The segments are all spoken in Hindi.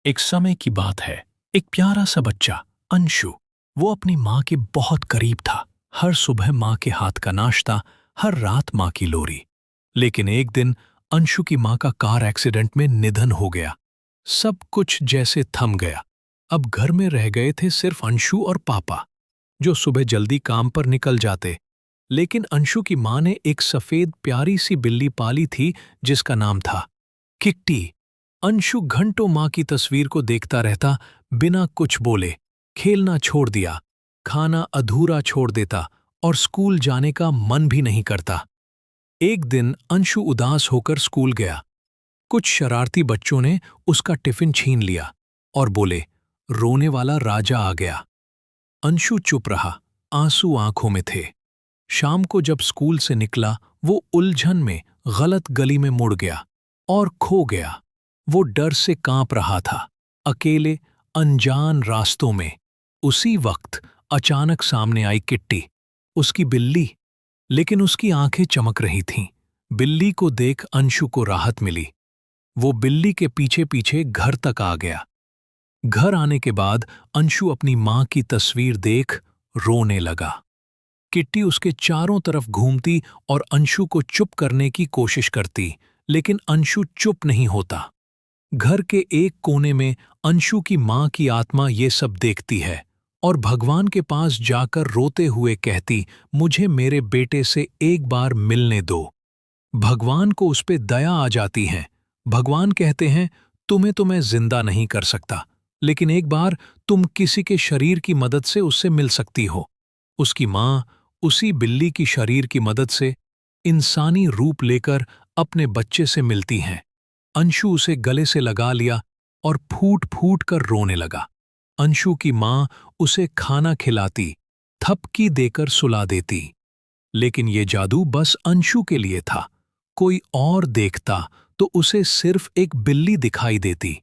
एक समय की बात है। एक प्यारा सा बच्चा अंशु, वो अपनी माँ के बहुत करीब था। हर सुबह माँ के हाथ का नाश्ता, हर रात माँ की लोरी। लेकिन एक दिन अंशु की माँ का कार एक्सीडेंट में निधन हो गया। सब कुछ जैसे थम गया। अब घर में रह गए थे सिर्फ अंशु और पापा, जो सुबह जल्दी काम पर निकल जाते। लेकिन अंशु की माँ ने एक सफेद प्यारी सी बिल्ली पाली थी जिसका नाम था किट्टी। अंशु घंटों माँ की तस्वीर को देखता रहता, बिना कुछ बोले। खेलना छोड़ दिया, खाना अधूरा छोड़ देता और स्कूल जाने का मन भी नहीं करता। एक दिन अंशु उदास होकर स्कूल गया। कुछ शरारती बच्चों ने उसका टिफिन छीन लिया और बोले, रोने वाला राजा आ गया। अंशु चुप रहा, आंसू आंखों में थे। शाम को जब स्कूल से निकला, वो उलझन में गलत गली में मुड़ गया और खो गया। वो डर से कांप रहा था, अकेले अनजान रास्तों में। उसी वक्त अचानक सामने आई किट्टी, उसकी बिल्ली। लेकिन उसकी आंखें चमक रही थीं। बिल्ली को देख अंशु को राहत मिली। वो बिल्ली के पीछे पीछे घर तक आ गया। घर आने के बाद अंशु अपनी माँ की तस्वीर देख रोने लगा। किट्टी उसके चारों तरफ घूमती और अंशु को चुप करने की कोशिश करती, लेकिन अंशु चुप नहीं होता। घर के एक कोने में अंशु की माँ की आत्मा ये सब देखती है और भगवान के पास जाकर रोते हुए कहती, मुझे मेरे बेटे से एक बार मिलने दो। भगवान को उस पे दया आ जाती है। भगवान कहते हैं, तुम्हें तो मैं जिंदा नहीं कर सकता, लेकिन एक बार तुम किसी के शरीर की मदद से उससे मिल सकती हो। उसकी माँ उसी बिल्ली की शरीर की मदद से इंसानी रूप लेकर अपने बच्चे से मिलती हैं। अंशु उसे गले से लगा लिया और फूट फूट कर रोने लगा। अंशु की माँ उसे खाना खिलाती, थपकी देकर सुला देती। लेकिन ये जादू बस अंशु के लिए था। कोई और देखता तो उसे सिर्फ एक बिल्ली दिखाई देती।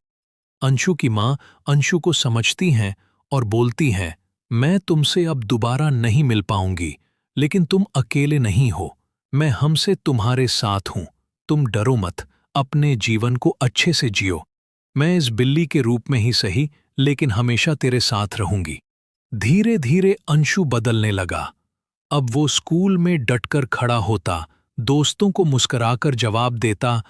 अंशु की माँ अंशु को समझती हैं और बोलती हैं, मैं तुमसे अब दोबारा नहीं मिल पाऊंगी, लेकिन तुम अकेले नहीं हो। मैं हमसे तुम्हारे साथ हूं। तुम डरो मत, अपने जीवन को अच्छे से जियो। मैं इस बिल्ली के रूप में ही सही, लेकिन हमेशा तेरे साथ रहूंगी। धीरे धीरे अंशु बदलने लगा। अब वो स्कूल में डटकर खड़ा होता, दोस्तों को मुस्कुराकर जवाब देता